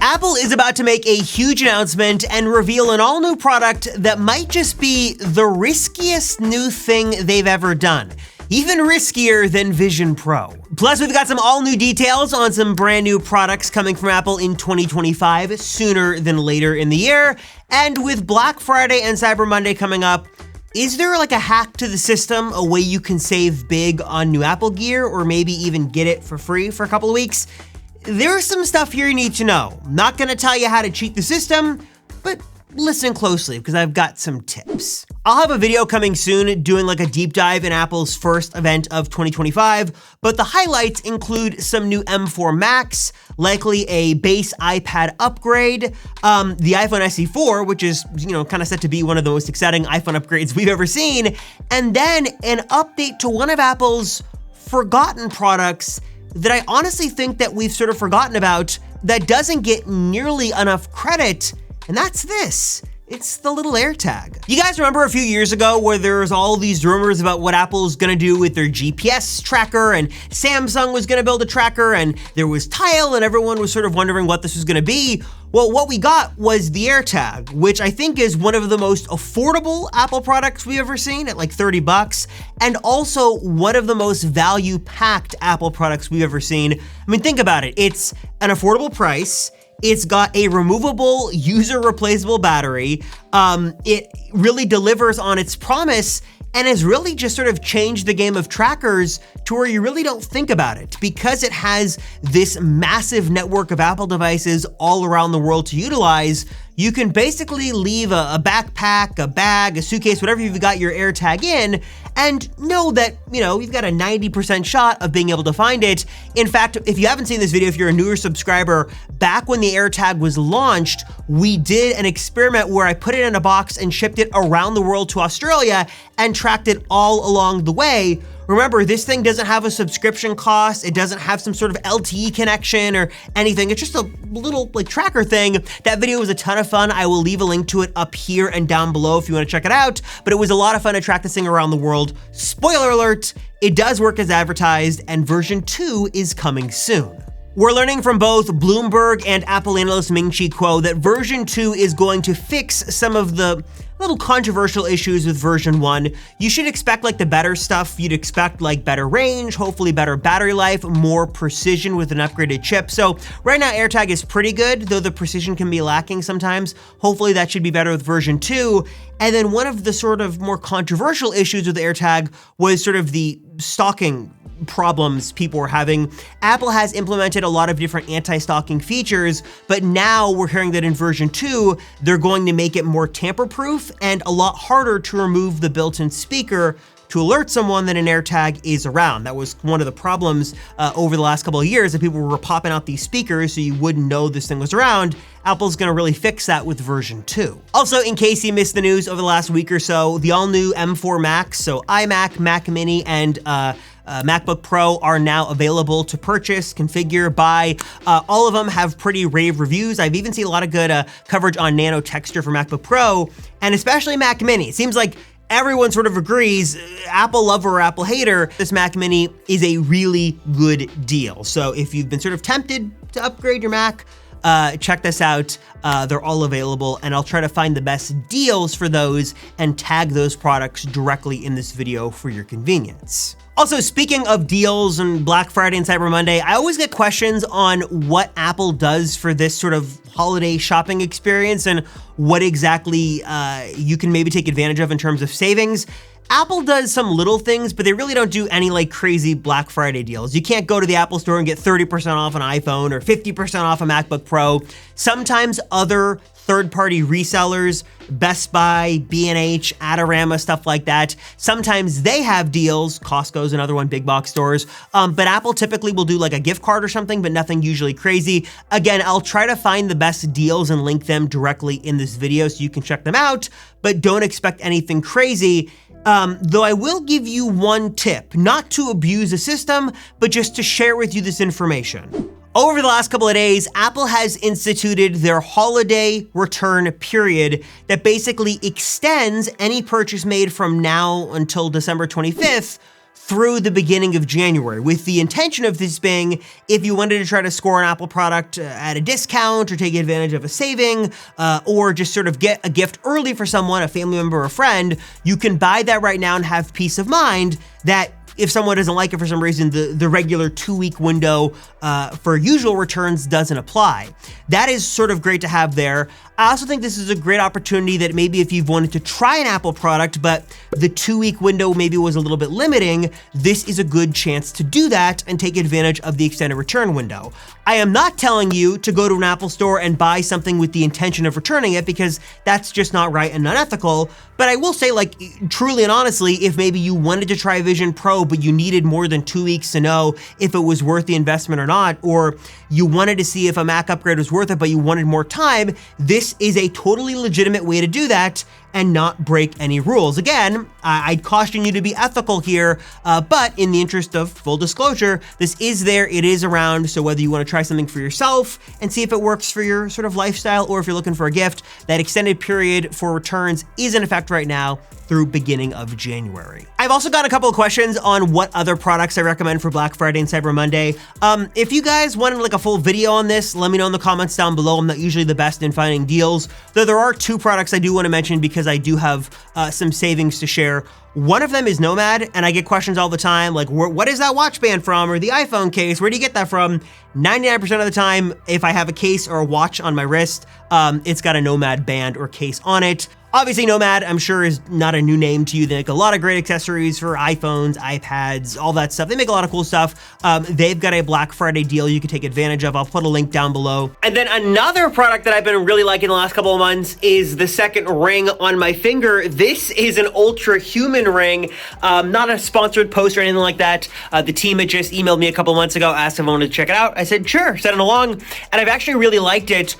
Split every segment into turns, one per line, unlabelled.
Apple is about to make a huge announcement and reveal an all-new product that might just be the riskiest new thing they've ever done. Even riskier than Vision Pro. Plus, we've got some all-new details on some brand new products coming from Apple in 2025, sooner than later in the year. And with Black Friday and Cyber Monday coming up, is there like a hack to the system, a way you can save big on new Apple gear, or maybe even get it for free for a couple of weeks? There's some stuff here you need to know. Not gonna tell you how to cheat the system, but listen closely because I've got some tips. I'll have a video coming soon doing like a deep dive in Apple's first event of 2025, but the highlights include some new M4 Max, likely a base iPad upgrade, the iPhone SE4, which is, kind of set to be one of the most exciting iPhone upgrades we've ever seen, and then an update to one of Apple's forgotten products that I honestly think that we've sort of forgotten about that doesn't get nearly enough credit, and that's this. It's the little AirTag. You guys remember a few years ago where there was all these rumors about what Apple's gonna do with their GPS tracker, and Samsung was gonna build a tracker, and there was Tile, and everyone was sort of wondering what this was gonna be. Well, what we got was the AirTag, which I think is one of the most affordable Apple products we've ever seen at like 30 bucks, and also one of the most value-packed Apple products we've ever seen. I mean, think about it. It's an affordable price. It's got a removable, user-replaceable battery. It really delivers on its promise and has really just sort of changed the game of trackers to where you really don't think about it. Because it has this massive network of Apple devices all around the world to utilize, you can basically leave a backpack, a bag, a suitcase, whatever you've got your AirTag in, and know that, you've got a 90% shot of being able to find it. In fact, if you haven't seen this video, if you're a newer subscriber, back when the AirTag was launched, we did an experiment where I put it in a box and shipped it around the world to Australia and tracked it all along the way. Remember, this thing doesn't have a subscription cost. It doesn't have some sort of LTE connection or anything. It's just a little tracker thing. That video was a ton of fun. I will leave a link to it up here and down below if you want to check it out. But it was a lot of fun to track this thing around the world. Spoiler alert, it does work as advertised, and version 2 is coming soon. We're learning from both Bloomberg and Apple analyst Ming-Chi Kuo that version 2 is going to fix some of the little controversial issues with version 1. You should expect the better stuff. You'd expect better range, hopefully better battery life, more precision with an upgraded chip. So right now AirTag is pretty good, though the precision can be lacking sometimes. Hopefully that should be better with version 2. And then one of the sort of more controversial issues with AirTag was sort of the stalking problems people were having. Apple has implemented a lot of different anti-stalking features, but now we're hearing that in version 2, they're going to make it more tamper-proof and a lot harder to remove the built-in speaker to alert someone that an AirTag is around. That was one of the problems over the last couple of years, that people were popping out these speakers so you wouldn't know this thing was around. Apple's gonna really fix that with version 2. Also, in case you missed the news over the last week or so, the all-new M4 Max, so iMac, Mac Mini, and MacBook Pro are now available to purchase, configure, buy. All of them have pretty rave reviews. I've even seen a lot of good coverage on Nano texture for MacBook Pro, and especially Mac Mini. It seems like everyone sort of agrees, Apple lover or Apple hater, this Mac Mini is a really good deal. So if you've been sort of tempted to upgrade your Mac, check this out. They're all available, and I'll try to find the best deals for those and tag those products directly in this video for your convenience. Also, speaking of deals and Black Friday and Cyber Monday, I always get questions on what Apple does for this sort of holiday shopping experience and what exactly you can maybe take advantage of in terms of savings. Apple does some little things, but they really don't do any crazy Black Friday deals. You can't go to the Apple store and get 30% off an iPhone or 50% off a MacBook Pro. Sometimes other third-party resellers, Best Buy, B&H, Adorama, stuff like that, sometimes they have deals. Costco's another one, big box stores. But Apple typically will do a gift card or something, but nothing usually crazy. Again, I'll try to find the best deals and link them directly in this video so you can check them out, but don't expect anything crazy. Though I will give you one tip, not to abuse the system, but just to share with you this information. Over the last couple of days, Apple has instituted their holiday return period that basically extends any purchase made from now until December 25th through the beginning of January, with the intention of this being if you wanted to try to score an Apple product at a discount or take advantage of a saving, or just sort of get a gift early for someone, a family member or a friend, you can buy that right now and have peace of mind that if someone doesn't like it for some reason, the regular 2-week window for usual returns doesn't apply. That is sort of great to have there. I also think this is a great opportunity that maybe if you've wanted to try an Apple product, but the 2-week window maybe was a little bit limiting, this is a good chance to do that and take advantage of the extended return window. I am not telling you to go to an Apple store and buy something with the intention of returning it, because that's just not right and unethical. But I will say, like, truly and honestly, if maybe you wanted to try Vision Pro, but you needed more than 2 weeks to know if it was worth the investment or not, or you wanted to see if a Mac upgrade was worth it, but you wanted more time, this is a totally legitimate way to do that and not break any rules. Again, I'd caution you to be ethical here, but in the interest of full disclosure, this is there, it is around, so whether you want to try something for yourself and see if it works for your sort of lifestyle, or if you're looking for a gift, that extended period for returns is in effect right now through beginning of January. I've also got a couple of questions on what other products I recommend for Black Friday and Cyber Monday. If you guys wanted like a full video on this, let me know in the comments down below. I'm not usually the best in finding deals, though there are 2 products I do want to mention because I do have some savings to share. One of them is Nomad, and I get questions all the time like, what is that watch band from, or the iPhone case, where do you get that from? 99% of the time, if I have a case or a watch on my wrist, it's got a Nomad band or case on it. Obviously, Nomad, I'm sure, is not a new name to you. They make a lot of great accessories for iPhones, iPads, all that stuff. They make a lot of cool stuff. They've got a Black Friday deal you can take advantage of. I'll put a link down below. And then another product that I've been really liking the last couple of months is the second ring on my finger. This is an Ultra Human ring, not a sponsored post or anything like that. The team had just emailed me a couple months ago, asked if I wanted to check it out. I said, sure, send it along. And I've actually really liked it.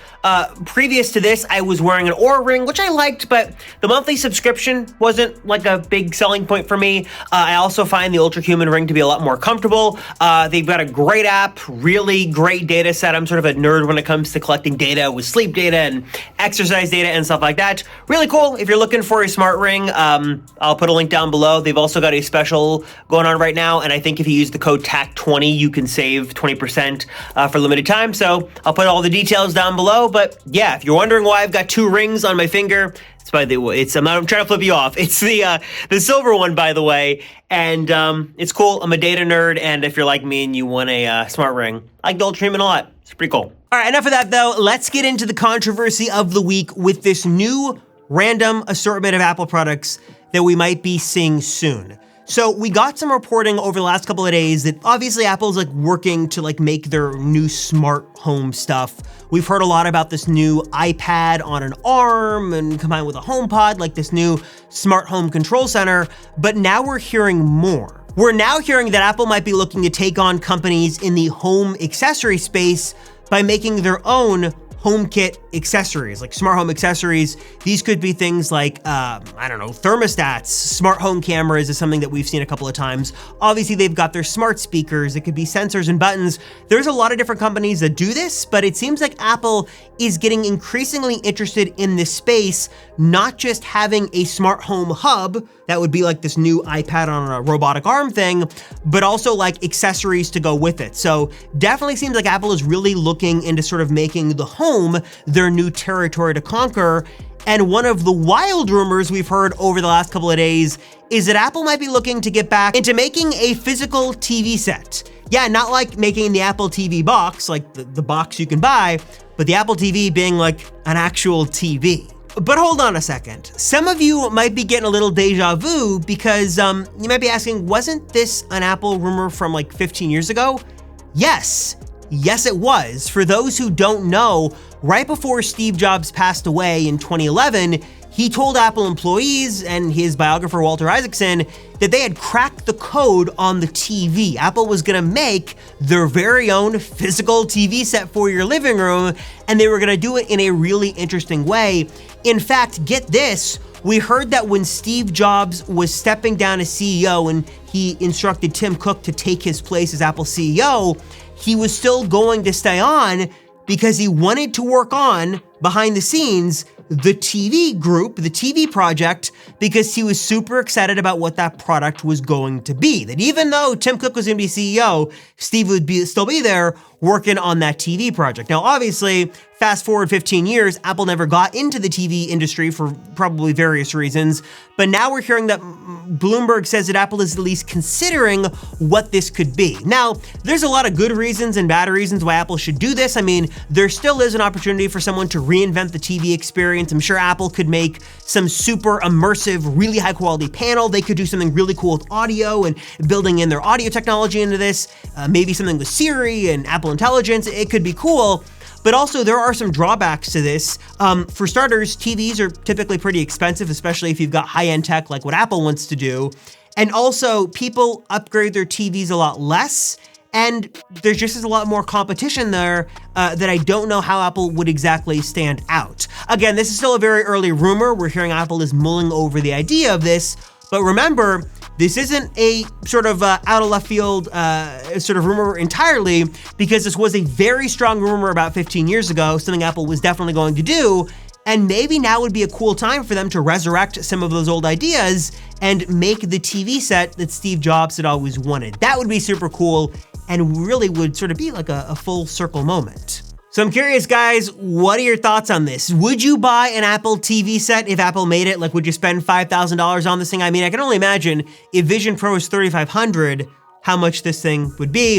Previous to this, I was wearing an Oura ring, which I liked, but the monthly subscription wasn't like a big selling point for me. I also find the Ultra Human ring to be a lot more comfortable. They've got a great app, really great data set. I'm sort of a nerd when it comes to collecting data with sleep data and exercise data and stuff like that. Really cool. If you're looking for a smart ring, I'll put a link down below. They've also got a special going on right now, and I think if you use the code TAC20, you can save 20% for limited time. So I'll put all the details down below. But yeah, if you're wondering why I've got 2 rings on my finger, it's by the way, I'm trying to flip you off. It's the silver one, by the way, and it's cool. I'm a data nerd, and if you're like me and you want a smart ring, I like the Ultra Human a lot. It's pretty cool. All right, enough of that though. Let's get into the controversy of the week with this new random assortment of Apple products that we might be seeing soon. So we got some reporting over the last couple of days that obviously Apple's like working to like make their new smart home stuff. We've heard a lot about this new iPad on an arm and combined with a HomePod, like this new smart home control center, but now we're hearing more. We're now hearing that Apple might be looking to take on companies in the home accessory space by making their own HomeKit accessories, like smart home accessories. These could be things like, I don't know, thermostats, smart home cameras is something that we've seen a couple of times. Obviously, they've got their smart speakers. It could be sensors and buttons. There's a lot of different companies that do this, but it seems like Apple is getting increasingly interested in this space, not just having a smart home hub that would be like this new iPad on a robotic arm thing, but also like accessories to go with it. So definitely seems like Apple is really looking into sort of making the home their new territory to conquer. And one of the wild rumors we've heard over the last couple of days is that Apple might be looking to get back into making a physical TV set. Yeah, not like making the Apple TV box, like the box you can buy, but the Apple TV being like an actual TV. But hold on a second. Some of you might be getting a little deja vu because you might be asking, wasn't this an Apple rumor from like 15 years ago? Yes, it was. For those who don't know, right before Steve Jobs passed away in 2011, he told Apple employees and his biographer Walter Isaacson that they had cracked the code on the TV. Apple was gonna make their very own physical TV set for your living room, and they were gonna do it in a really interesting way. In fact, get this, we heard that when Steve Jobs was stepping down as CEO and he instructed Tim Cook to take his place as Apple CEO, he was still going to stay on because he wanted to work on, behind the scenes, the TV group, the TV project, because he was super excited about what that product was going to be. That even though Tim Cook was going to be CEO, Steve would still be there working on that TV project. Now, obviously, fast forward 15 years, Apple never got into the TV industry for probably various reasons, but now we're hearing that Bloomberg says that Apple is at least considering what this could be. Now, there's a lot of good reasons and bad reasons why Apple should do this. I mean, there still is an opportunity for someone to reinvent the TV experience. I'm sure Apple could make some super immersive, really high quality panel. They could do something really cool with audio and building in their audio technology into this, maybe something with Siri and Apple Intelligence. It could be cool. But also, there are some drawbacks to this. For starters, TVs are typically pretty expensive, especially if you've got high-end tech like what Apple wants to do. And also, people upgrade their TVs a lot less, and there just is a lot more competition there that I don't know how Apple would exactly stand out. Again, this is still a very early rumor. We're hearing Apple is mulling over the idea of this, but remember, this isn't a sort of out of left field sort of rumor entirely, because this was a very strong rumor about 15 years ago, something Apple was definitely going to do. And maybe now would be a cool time for them to resurrect some of those old ideas and make the TV set that Steve Jobs had always wanted. That would be super cool and really would sort of be like a full circle moment. So I'm curious, guys, what are your thoughts on this? Would you buy an Apple TV set if Apple made it? Like, would you spend $5,000 on this thing? I mean, I can only imagine if Vision Pro is $3,500, how much this thing would be.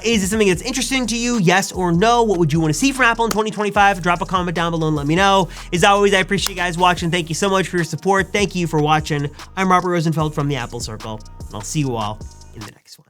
Is it something that's interesting to you? Yes or no? What would you want to see from Apple in 2025? Drop a comment down below and let me know. As always, I appreciate you guys watching. Thank you so much for your support. Thank you for watching. I'm Robert Rosenfeld from the Apple Circle, and I'll see you all in the next one.